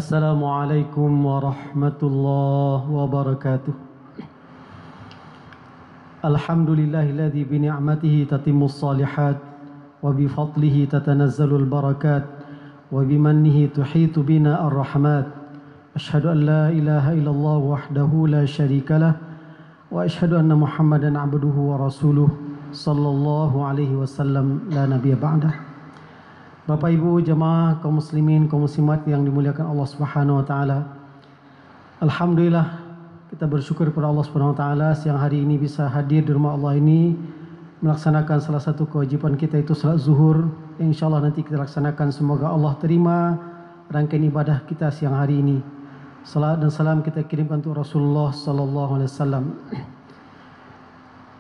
Assalamualaikum warahmatullahi wabarakatuh. Alhamdulillahilladzi bi ni'matihi tatimmus shalihat wa bi fadlihi tatanazzalul barakat wa bi mannihi tuhitu bina ar-rahmat. Asyhadu an la ilaha illallah wahdahu la syarikalah wa asyhadu anna Muhammadan abduhu wa rasuluh sallallahu alaihi wasallam la nabiyya ba'dah. Bapak Ibu jemaah kaum muslimin kaum muslimat yang dimuliakan Allah Subhanahu wa taala. Alhamdulillah kita bersyukur kepada Allah Subhanahu wa taala siang hari ini bisa hadir di rumah Allah ini melaksanakan salah satu kewajiban kita itu salat zuhur. Insyaallah nanti kita laksanakan, semoga Allah terima rangkaian ibadah kita siang hari ini. Salat dan salam kita kirimkan untuk Rasulullah sallallahu alaihi wasallam.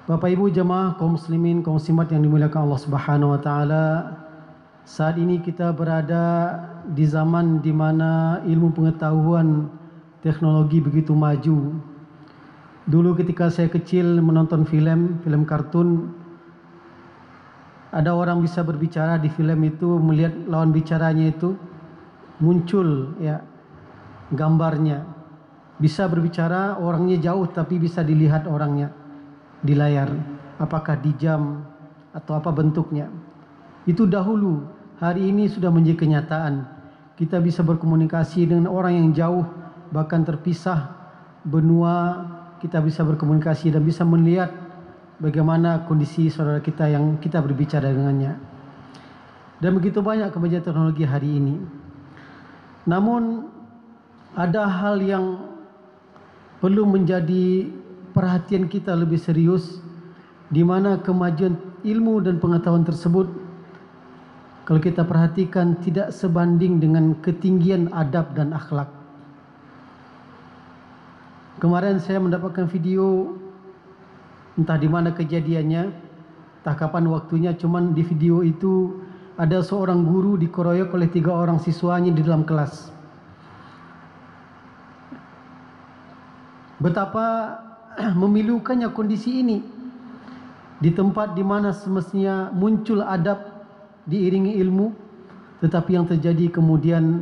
Bapak Ibu jemaah kaum muslimin kaum muslimat yang dimuliakan Allah Subhanahu wa taala. Saat ini kita berada di zaman di mana ilmu pengetahuan teknologi begitu maju. Dulu ketika saya kecil menonton film kartun, ada orang bisa berbicara di film itu, melihat lawan bicaranya itu muncul ya gambarnya. Bisa berbicara, orangnya jauh tapi bisa dilihat orangnya di layar. Apakah di jam atau apa bentuknya. Itu dahulu, hari ini sudah menjadi kenyataan. Kita bisa berkomunikasi dengan orang yang jauh, bahkan terpisah benua, kita bisa berkomunikasi dan bisa melihat bagaimana kondisi saudara kita yang kita berbicara dengannya. Dan begitu banyak kemajuan teknologi hari ini. Namun ada hal yang perlu menjadi perhatian kita lebih serius, di mana kemajuan ilmu dan pengetahuan tersebut kalau kita perhatikan tidak sebanding dengan ketinggian adab dan akhlak. Kemarin saya mendapatkan video, entah di mana kejadiannya, entah kapan waktunya, cuman di video itu ada seorang guru dikeroyok oleh 3 orang siswanya di dalam kelas. Betapa memilukannya kondisi ini di tempat di mana semestinya muncul adab diiringi ilmu, tetapi yang terjadi kemudian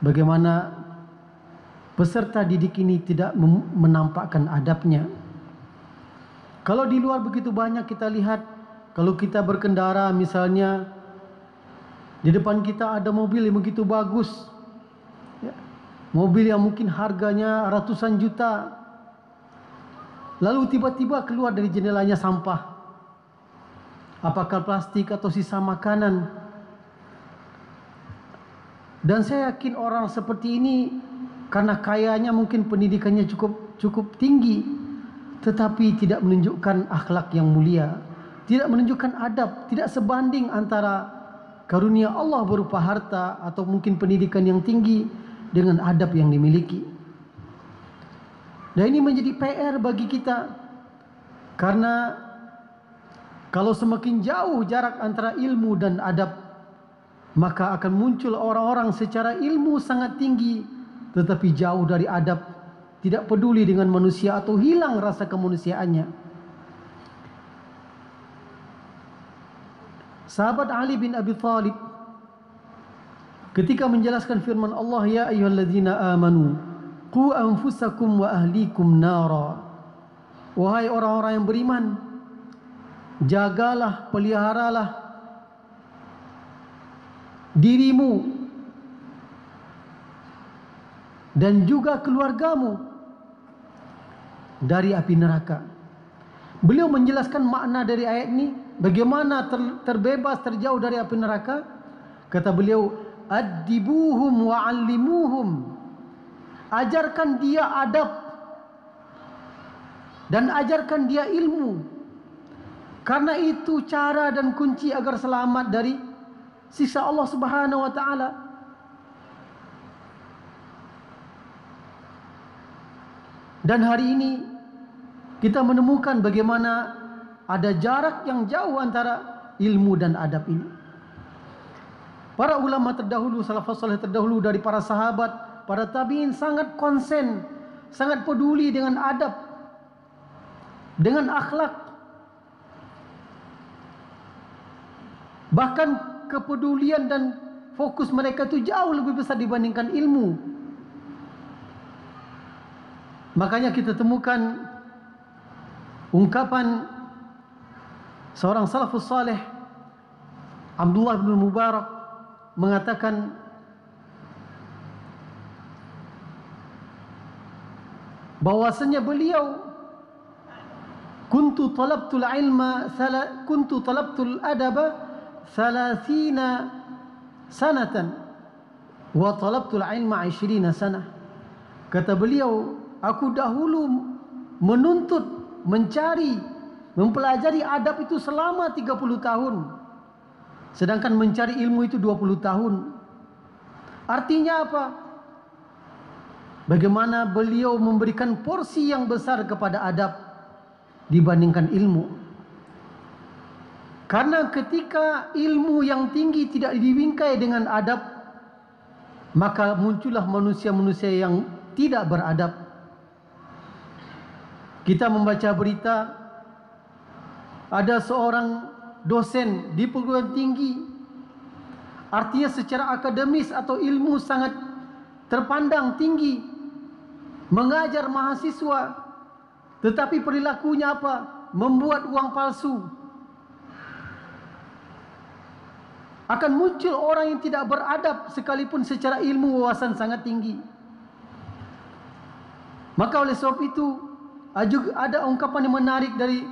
bagaimana peserta didik ini tidak menampakkan adabnya. Kalau di luar begitu banyak kita lihat, kalau kita berkendara misalnya, di depan kita ada mobil yang begitu bagus, mobil yang mungkin harganya ratusan juta, lalu tiba-tiba keluar dari jendelanya sampah. Apakah plastik atau sisa makanan. Dan saya yakin orang seperti ini karena kayanya mungkin pendidikannya cukup tinggi, tetapi tidak menunjukkan akhlak yang mulia, tidak menunjukkan adab, tidak sebanding antara karunia Allah berupa harta atau mungkin pendidikan yang tinggi dengan adab yang dimiliki. Dan ini menjadi PR bagi kita, karena kalau semakin jauh jarak antara ilmu dan adab, maka akan muncul orang-orang secara ilmu sangat tinggi tetapi jauh dari adab, tidak peduli dengan manusia atau hilang rasa kemanusiaannya. Sahabat Ali bin Abi Thalib ketika menjelaskan firman Allah, ya ayyuhalladzina amanu qu anfusakum wa ahlikum nara. Wahai orang-orang yang beriman, jagalah, peliharalah dirimu dan juga keluargamu dari api neraka. Beliau menjelaskan makna dari ayat ini, bagaimana terbebas, terjauh dari api neraka. Kata beliau, addibuhum wa'allimuhum. Ajarkan dia adab dan ajarkan dia ilmu. Karena itu cara dan kunci agar selamat dari siksa Allah Subhanahu wa taala. Dan hari ini kita menemukan bagaimana ada jarak yang jauh antara ilmu dan adab ini. Para ulama terdahulu, salafus saleh terdahulu dari para sahabat, para tabi'in sangat konsen, sangat peduli dengan adab, dengan akhlak. Bahkan kepedulian dan fokus mereka itu jauh lebih besar dibandingkan ilmu. Makanya kita temukan ungkapan seorang salafus saleh, Abdullah bin Mubarak, mengatakan, bahwasanya beliau kuntu talabtul adaba 30 sanatan wa talabtul ilma 20 sanah. Kata beliau, aku dahulu menuntut, mencari, mempelajari adab itu selama 30 tahun, sedangkan mencari ilmu itu 20 tahun. Artinya apa? Bagaimana beliau memberikan porsi yang besar kepada adab dibandingkan ilmu. Karena ketika ilmu yang tinggi tidak dibingkai dengan adab, maka muncullah manusia-manusia yang tidak beradab. Kita membaca berita, ada seorang dosen di perguruan tinggi, artinya secara akademis atau ilmu sangat terpandang tinggi, mengajar mahasiswa, tetapi perilakunya apa? Membuat uang palsu. Akan muncul orang yang tidak beradab sekalipun secara ilmu wawasan sangat tinggi. Maka oleh sebab itu juga ada ungkapan yang menarik dari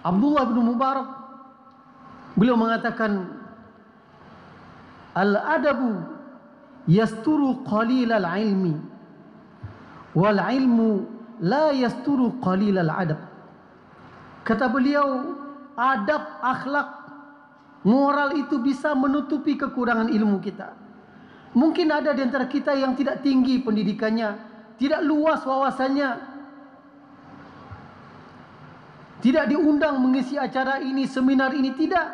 Abdullah bin Mubarak. Beliau mengatakan, al-adabu yasturu qalilal ilmi, wal ilmu la yasturu qalilal adab. Kata beliau, adab, akhlak, moral itu bisa menutupi kekurangan ilmu kita. Mungkin ada di antara kita yang tidak tinggi pendidikannya, tidak luas wawasannya, tidak diundang mengisi acara ini, seminar ini, tidak.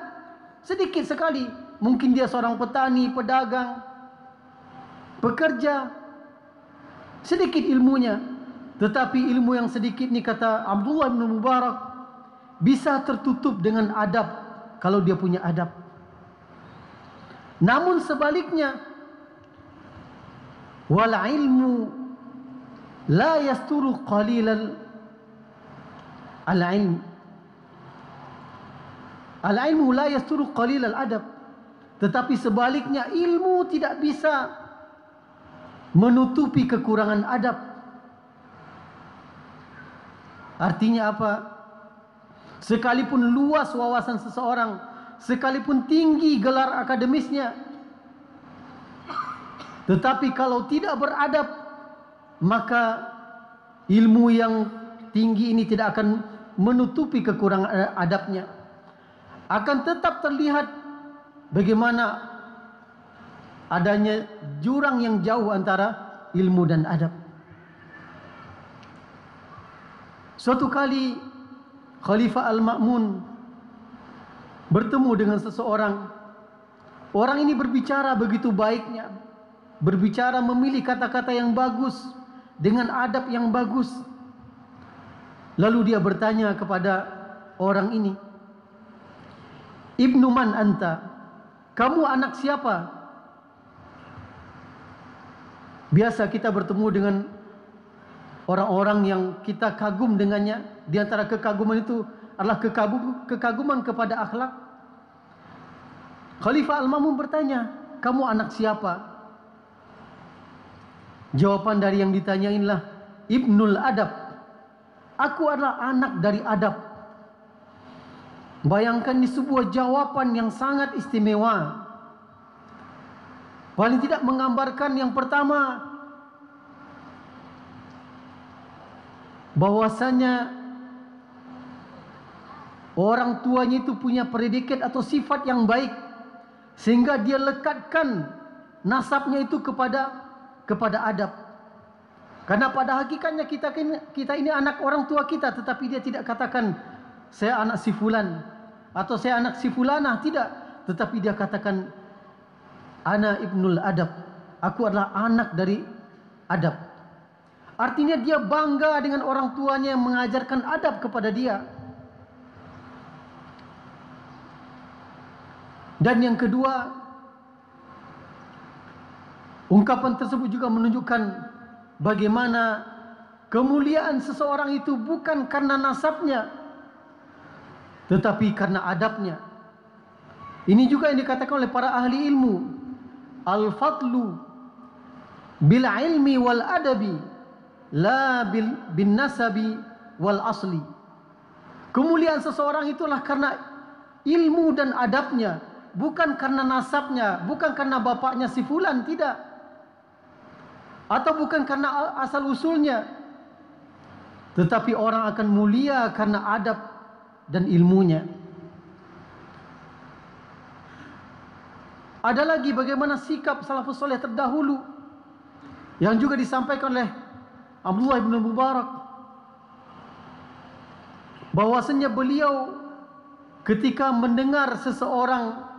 Sedikit sekali. Mungkin dia seorang petani, pedagang, pekerja, sedikit ilmunya. Tetapi ilmu yang sedikit ni, kata Abdullah bin Mubarak, bisa tertutup dengan adab kalau dia punya adab. Namun sebaliknya, wal ilmu la yasturu qalilal al-ilm. Al-ilmu la yasturu qalilal adab. Tetapi sebaliknya, ilmu tidak bisa menutupi kekurangan adab. Artinya apa? Sekalipun luas wawasan seseorang, sekalipun tinggi gelar akademisnya, tetapi kalau tidak beradab, maka ilmu yang tinggi ini tidak akan menutupi kekurangan adabnya. Akan tetap terlihat bagaimana adanya jurang yang jauh antara ilmu dan adab. Suatu kali Khalifah Al-Ma'mun bertemu dengan seseorang. Orang ini berbicara begitu baiknya, berbicara memilih kata-kata yang bagus, dengan adab yang bagus. Lalu dia bertanya kepada orang ini, Ibnu man anta? Kamu anak siapa? Biasa kita bertemu dengan orang-orang yang kita kagum dengannya. Di antara kekaguman itu adalah kekaguman kepada akhlak. Khalifah Al-Ma'mun bertanya, kamu anak siapa? Jawaban dari yang ditanyainlah, Ibnul Adab. Aku adalah anak dari adab. Bayangkan, ini sebuah jawaban yang sangat istimewa. Paling tidak menggambarkan yang pertama, bahwasanya orang tuanya itu punya predikat atau sifat yang baik, sehingga dia lekatkan nasabnya itu kepada adab. Karena pada hakikatnya kita ini anak orang tua kita, tetapi dia tidak katakan saya anak si fulan atau saya anak si fulanah, tidak. Tetapi dia katakan ana ibnul adab, aku adalah anak dari adab. Artinya dia bangga dengan orang tuanya yang mengajarkan adab kepada dia. Dan yang kedua, Ungkapan tersebut juga menunjukkan bagaimana kemuliaan seseorang itu bukan karena nasabnya, tetapi karena adabnya. Ini juga yang dikatakan oleh para ahli ilmu, al-fadlu bil ilmi wal adabi, la bin nasabi wal asli. Kemuliaan seseorang itulah karena ilmu dan adabnya, bukan karena nasabnya, bukan karena bapaknya si fulan, tidak, atau bukan karena asal usulnya, tetapi orang akan mulia karena adab dan ilmunya. Ada lagi bagaimana sikap salafus soleh terdahulu yang juga disampaikan oleh Abdullah bin Mubarak, bahwasanya beliau ketika mendengar seseorang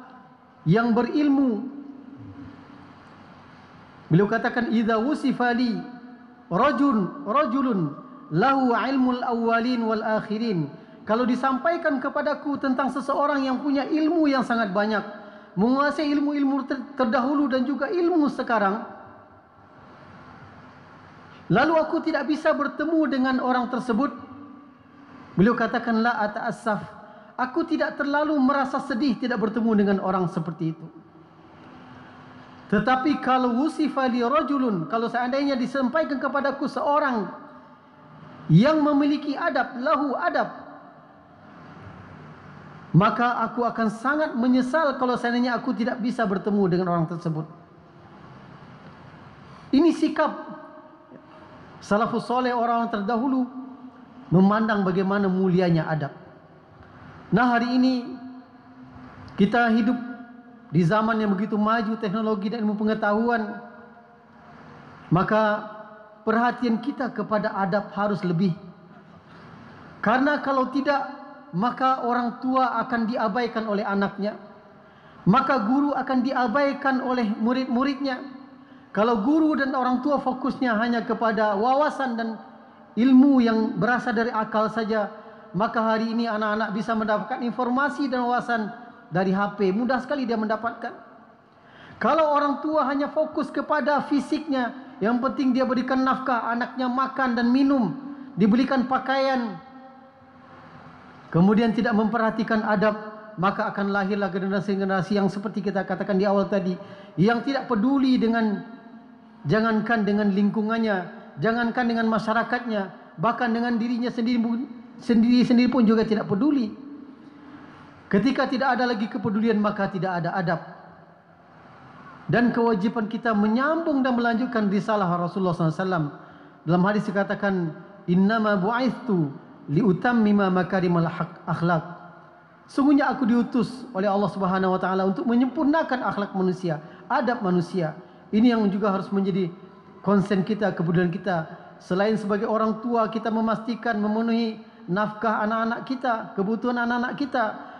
yang berilmu, beliau katakan, idza wusifa li rajulun lahu ilmul awwalin wal akhirin, kalau disampaikan kepadaku tentang seseorang yang punya ilmu yang sangat banyak, menguasai ilmu-ilmu terdahulu dan juga ilmu sekarang, lalu aku tidak bisa bertemu dengan orang tersebut, beliau katakan, la ata'assaf, aku tidak terlalu merasa sedih tidak bertemu dengan orang seperti itu. Tetapi kalau wusifa li rajulun, kalau seandainya disampaikan kepadaku seorang yang memiliki adab, lahu adab, maka aku akan sangat menyesal kalau seandainya aku tidak bisa bertemu dengan orang tersebut. Ini sikap salafus soleh, orang terdahulu, memandang bagaimana mulianya adab. Nah, hari ini kita hidup di zaman yang begitu maju teknologi dan ilmu pengetahuan, maka perhatian kita kepada adab harus lebih. Karena kalau tidak, maka orang tua akan diabaikan oleh anaknya, maka guru akan diabaikan oleh murid-muridnya. Kalau guru dan orang tua fokusnya hanya kepada wawasan dan ilmu yang berasal dari akal saja, maka hari ini anak-anak bisa mendapatkan informasi dan wawasan dari HP, mudah sekali dia mendapatkan. Kalau orang tua hanya fokus kepada fisiknya, yang penting dia berikan nafkah, anaknya makan dan minum, dibelikan pakaian, kemudian tidak memperhatikan adab, maka akan lahirlah generasi-generasi yang seperti kita katakan di awal tadi, yang tidak peduli dengan, jangankan dengan lingkungannya, jangankan dengan masyarakatnya, bahkan dengan dirinya sendiri pun juga tidak peduli. Ketika tidak ada lagi kepedulian, maka tidak ada adab. Dan kewajiban kita menyambung dan melanjutkan risalah Rasulullah SAW. Dalam hadis dikatakan, innama bu'aithu liutammima makarimal akhlak. Sungguhnya aku diutus oleh Allah Subhanahu wa taala untuk menyempurnakan akhlak manusia, adab manusia. Ini yang juga harus menjadi konsen kita, kepedulian kita. Selain sebagai orang tua, kita memastikan memenuhi nafkah anak-anak kita, kebutuhan anak-anak kita,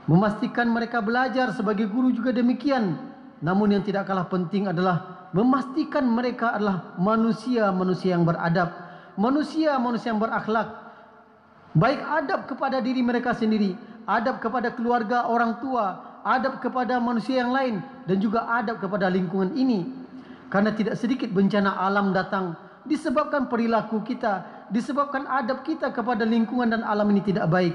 memastikan mereka belajar. Sebagai guru juga demikian. Namun yang tidak kalah penting adalah memastikan mereka adalah manusia-manusia yang beradab, manusia-manusia yang berakhlak. Baik adab kepada diri mereka sendiri, adab kepada keluarga, orang tua, adab kepada manusia yang lain, dan juga adab kepada lingkungan ini. Karena tidak sedikit bencana alam datang disebabkan perilaku kita, disebabkan adab kita kepada lingkungan dan alam ini tidak baik.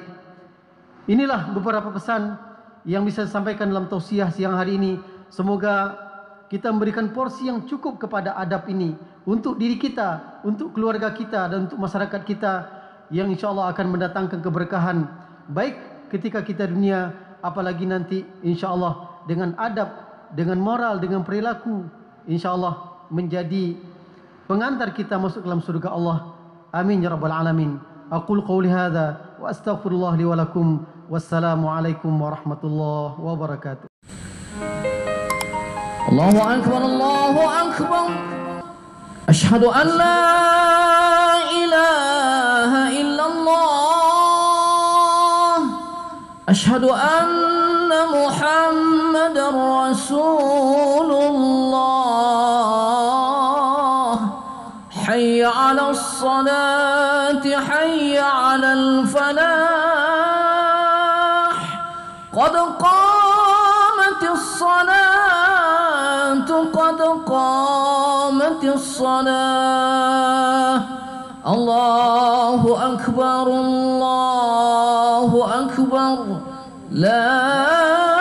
Inilah beberapa pesan yang bisa disampaikan dalam tausiah siang hari ini. Semoga kita memberikan porsi yang cukup kepada adab ini untuk diri kita, untuk keluarga kita, dan untuk masyarakat kita, yang insyaAllah akan mendatangkan keberkahan baik ketika kita dunia, apalagi nanti insyaAllah dengan adab, dengan moral, dengan perilaku, insyaAllah menjadi pengantar kita masuk dalam surga Allah. Amin ya rabbal alamin. Aqul qawli hadha wa astaghfirullah li wa lakum. Wassalamualaikum warahmatullahi wabarakatuh. Allahu akbar, Allahu akbar. Asyhadu an la ilaha illallah. Asyhadu anna Muhammadar Rasulullah. Hayya 'alas salati, hayya 'alal falah. Qad qamatis salatu, qad قد قامت الصلاة الله أكبر الله أكبر لا